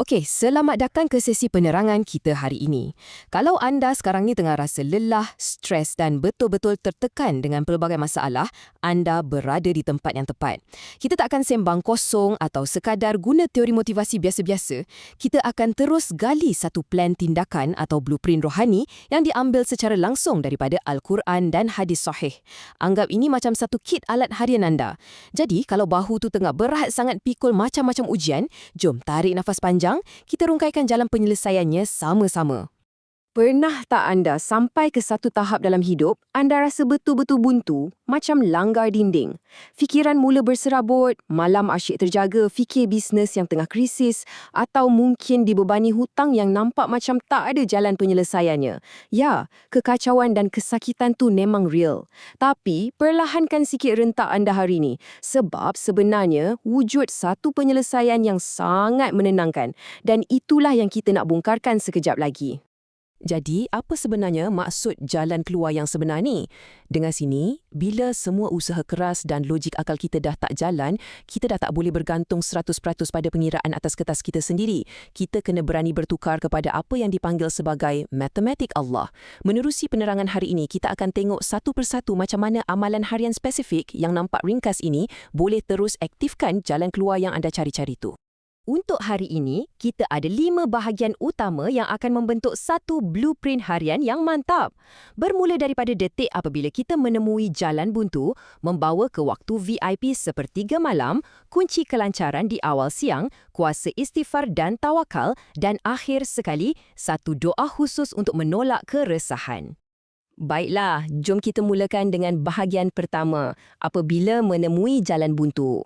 Okey, selamat datang ke sesi penerangan kita hari ini. Kalau anda sekarang ni tengah rasa lelah, stres dan betul-betul tertekan dengan pelbagai masalah, anda berada di tempat yang tepat. Kita tak akan sembang kosong atau sekadar guna teori motivasi biasa-biasa. Kita akan terus gali satu plan tindakan atau blueprint rohani yang diambil secara langsung daripada Al-Quran dan hadis sahih. Anggap ini macam satu kit alat harian anda. Jadi, kalau bahu tu tengah berat sangat pikul macam-macam ujian, jom tarik nafas panjang, kita rungkaikan jalan penyelesaiannya sama-sama. Pernah tak anda sampai ke satu tahap dalam hidup, anda rasa betul-betul buntu, macam langgar dinding? Fikiran mula berserabut, malam asyik terjaga, fikir bisnes yang tengah krisis, atau mungkin dibebani hutang yang nampak macam tak ada jalan penyelesaiannya. Ya, kekacauan dan kesakitan tu memang real. Tapi, perlahankan sikit rentak anda hari ini, sebab sebenarnya wujud satu penyelesaian yang sangat menenangkan, dan itulah yang kita nak bongkarkan sekejap lagi. Jadi, apa sebenarnya maksud jalan keluar yang sebenar ni? Dengan sini, bila semua usaha keras dan logik akal kita dah tak jalan, kita dah tak boleh bergantung 100% pada pengiraan atas kertas kita sendiri. Kita kena berani bertukar kepada apa yang dipanggil sebagai matematik Allah. Menerusi penerangan hari ini, kita akan tengok satu persatu macam mana amalan harian spesifik yang nampak ringkas ini boleh terus aktifkan jalan keluar yang anda cari-cari tu. Untuk hari ini, kita ada 5 bahagian utama yang akan membentuk satu blueprint harian yang mantap. Bermula daripada detik apabila kita menemui jalan buntu, membawa ke waktu VIP sepertiga malam, kunci kelancaran di awal siang, kuasa istighfar dan tawakal, dan akhir sekali, satu doa khusus untuk menolak keresahan. Baiklah, jom kita mulakan dengan bahagian pertama, apabila menemui jalan buntu.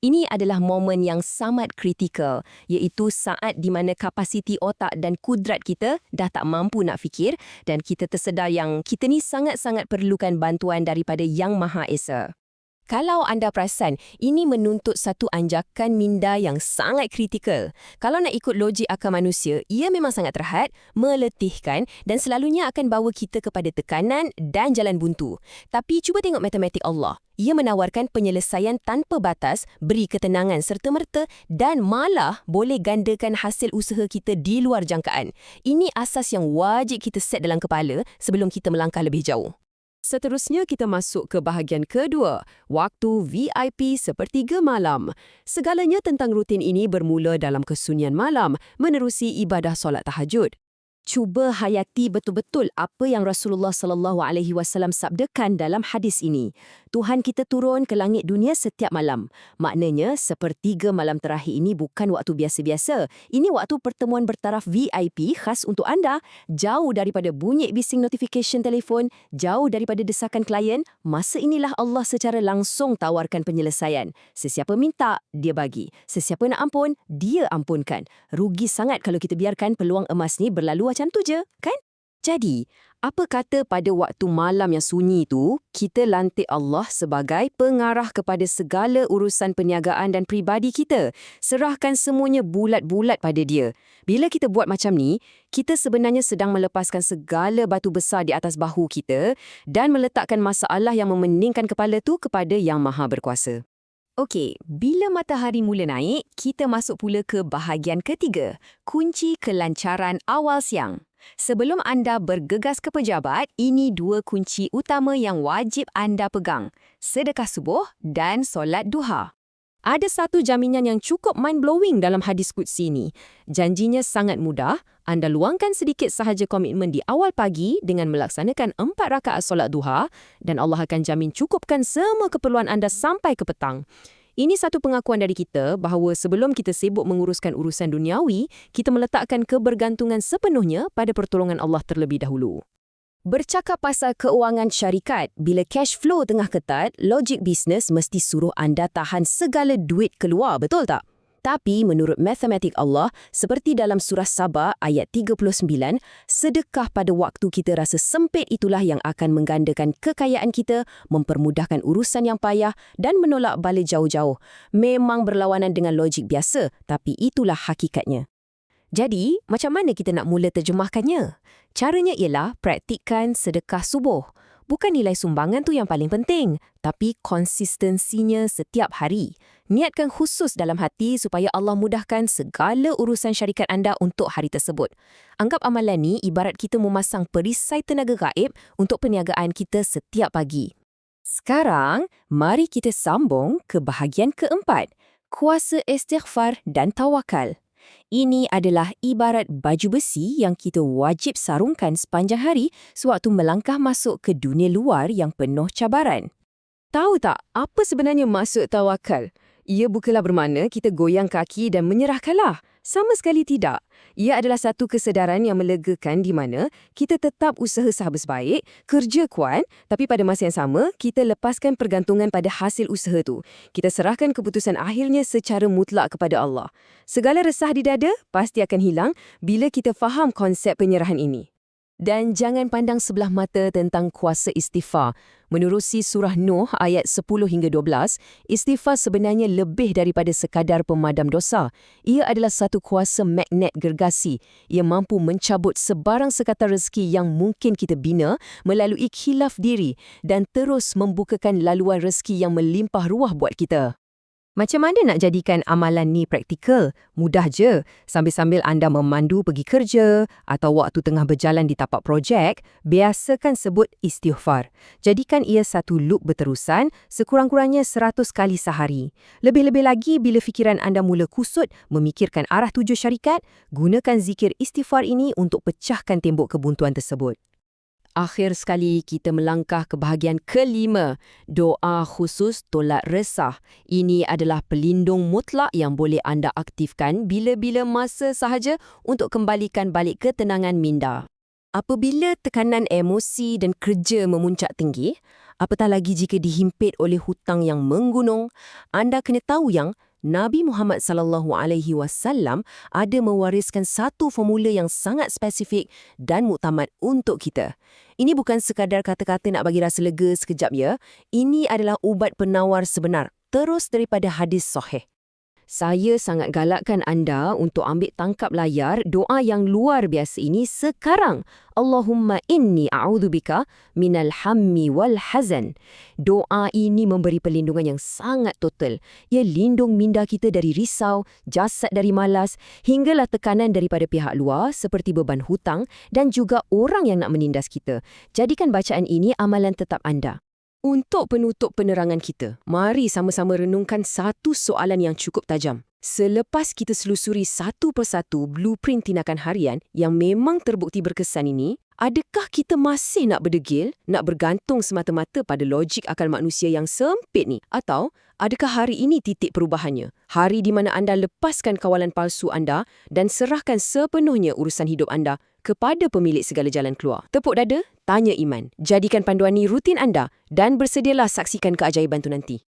Ini adalah momen yang sangat kritikal, iaitu saat di mana kapasiti otak dan kudrat kita dah tak mampu nak fikir dan kita tersedar yang kita ni sangat-sangat perlukan bantuan daripada Yang Maha Esa. Kalau anda perasan, ini menuntut satu anjakan minda yang sangat kritikal. Kalau nak ikut logik akal manusia, ia memang sangat terhad, meletihkan dan selalunya akan bawa kita kepada tekanan dan jalan buntu. Tapi cuba tengok matematik Allah. Ia menawarkan penyelesaian tanpa batas, beri ketenangan serta-merta dan malah boleh gandakan hasil usaha kita di luar jangkaan. Ini asas yang wajib kita set dalam kepala sebelum kita melangkah lebih jauh. Seterusnya kita masuk ke bahagian kedua, waktu VIP sepertiga malam. Segalanya tentang rutin ini bermula dalam kesunyian malam, menerusi ibadah solat tahajud. Cuba hayati betul-betul apa yang Rasulullah SAW sabdakan dalam hadis ini. Tuhan kita turun ke langit dunia setiap malam. Maknanya, sepertiga malam terakhir ini bukan waktu biasa-biasa. Ini waktu pertemuan bertaraf VIP khas untuk anda. Jauh daripada bunyi bising notification telefon, jauh daripada desakan klien, masa inilah Allah secara langsung tawarkan penyelesaian. Sesiapa minta, dia bagi. Sesiapa nak ampun, dia ampunkan. Rugi sangat kalau kita biarkan peluang emas ni berlalu macam tu je, kan? Jadi, apa kata pada waktu malam yang sunyi tu, kita lantik Allah sebagai pengarah kepada segala urusan perniagaan dan peribadi kita. Serahkan semuanya bulat-bulat pada dia. Bila kita buat macam ni, kita sebenarnya sedang melepaskan segala batu besar di atas bahu kita dan meletakkan masalah yang memeningkan kepala tu kepada Yang Maha Berkuasa. Okey, bila matahari mula naik, kita masuk pula ke bahagian ketiga, kunci kelancaran awal siang. Sebelum anda bergegas ke pejabat, ini 2 kunci utama yang wajib anda pegang, sedekah subuh dan solat duha. Ada satu jaminan yang cukup mind-blowing dalam hadis qudsi ini. Janjinya sangat mudah, anda luangkan sedikit sahaja komitmen di awal pagi dengan melaksanakan 4 rakaat solat duha dan Allah akan jamin cukupkan semua keperluan anda sampai ke petang. Ini satu pengakuan dari kita bahawa sebelum kita sibuk menguruskan urusan duniawi, kita meletakkan kebergantungan sepenuhnya pada pertolongan Allah terlebih dahulu. Bercakap pasal keuangan syarikat, bila cash flow tengah ketat, logik bisnes mesti suruh anda tahan segala duit keluar, betul tak? Tapi menurut matematik Allah, seperti dalam surah Sabah ayat 39, sedekah pada waktu kita rasa sempit itulah yang akan menggandakan kekayaan kita, mempermudahkan urusan yang payah dan menolak bala jauh-jauh. Memang berlawanan dengan logik biasa, tapi itulah hakikatnya. Jadi, macam mana kita nak mula terjemahkannya? Caranya ialah praktikkan sedekah subuh. Bukan nilai sumbangan tu yang paling penting, tapi konsistensinya setiap hari. Niatkan khusus dalam hati supaya Allah mudahkan segala urusan syarikat anda untuk hari tersebut. Anggap amalan ni ibarat kita memasang perisai tenaga gaib untuk perniagaan kita setiap pagi. Sekarang, mari kita sambung ke bahagian keempat, kuasa istighfar dan tawakal. Ini adalah ibarat baju besi yang kita wajib sarungkan sepanjang hari sewaktu melangkah masuk ke dunia luar yang penuh cabaran. Tahu tak apa sebenarnya maksud tawakal? Ia bukanlah bermakna kita goyang kaki dan menyerah kalah. Sama sekali tidak. Ia adalah satu kesedaran yang melegakan di mana kita tetap usaha sehabis baik, kerja kuat, tapi pada masa yang sama, kita lepaskan pergantungan pada hasil usaha tu. Kita serahkan keputusan akhirnya secara mutlak kepada Allah. Segala resah di dada pasti akan hilang bila kita faham konsep penyerahan ini. Dan jangan pandang sebelah mata tentang kuasa istighfar. Menerusi surah Nuh ayat 10 hingga 12, istighfar sebenarnya lebih daripada sekadar pemadam dosa. Ia adalah satu kuasa magnet gergasi yang mampu mencabut sebarang sekatan rezeki yang mungkin kita bina melalui khilaf diri dan terus membukakan laluan rezeki yang melimpah ruah buat kita. Macam mana nak jadikan amalan ni praktikal? Mudah je. Sambil-sambil anda memandu pergi kerja atau waktu tengah berjalan di tapak projek, biasakan sebut istighfar. Jadikan ia satu loop berterusan sekurang-kurangnya 100 kali sehari. Lebih-lebih lagi bila fikiran anda mula kusut memikirkan arah tuju syarikat, gunakan zikir istighfar ini untuk pecahkan tembok kebuntuan tersebut. Akhir sekali kita melangkah ke bahagian kelima, doa khusus tolak resah. Ini adalah pelindung mutlak yang boleh anda aktifkan bila-bila masa sahaja untuk kembalikan balik ketenangan minda. Apabila tekanan emosi dan kerja memuncak tinggi, apatah lagi jika dihimpit oleh hutang yang menggunung, anda kena tahu yang Nabi Muhammad SAW ada mewariskan satu formula yang sangat spesifik dan muktamad untuk kita. Ini bukan sekadar kata-kata nak bagi rasa lega sekejap ya. Ini adalah ubat penawar sebenar, terus daripada hadis sahih. Saya sangat galakkan anda untuk ambil tangkap layar doa yang luar biasa ini sekarang. Allahumma inni a'udzubika minal hammi wal hazan. Doa ini memberi perlindungan yang sangat total. Ia lindung minda kita dari risau, jasad dari malas, hinggalah tekanan daripada pihak luar seperti beban hutang dan juga orang yang nak menindas kita. Jadikan bacaan ini amalan tetap anda. Untuk penutup penerangan kita, mari sama-sama renungkan satu soalan yang cukup tajam. Selepas kita selusuri satu persatu blueprint tindakan harian yang memang terbukti berkesan ini, adakah kita masih nak berdegil, nak bergantung semata-mata pada logik akal manusia yang sempit ni? Atau adakah hari ini titik perubahannya? Hari di mana anda lepaskan kawalan palsu anda dan serahkan sepenuhnya urusan hidup anda kepada pemilik segala jalan keluar. Tepuk dada, tanya iman. Jadikan panduan ni rutin anda dan bersedialah saksikan keajaiban tu nanti.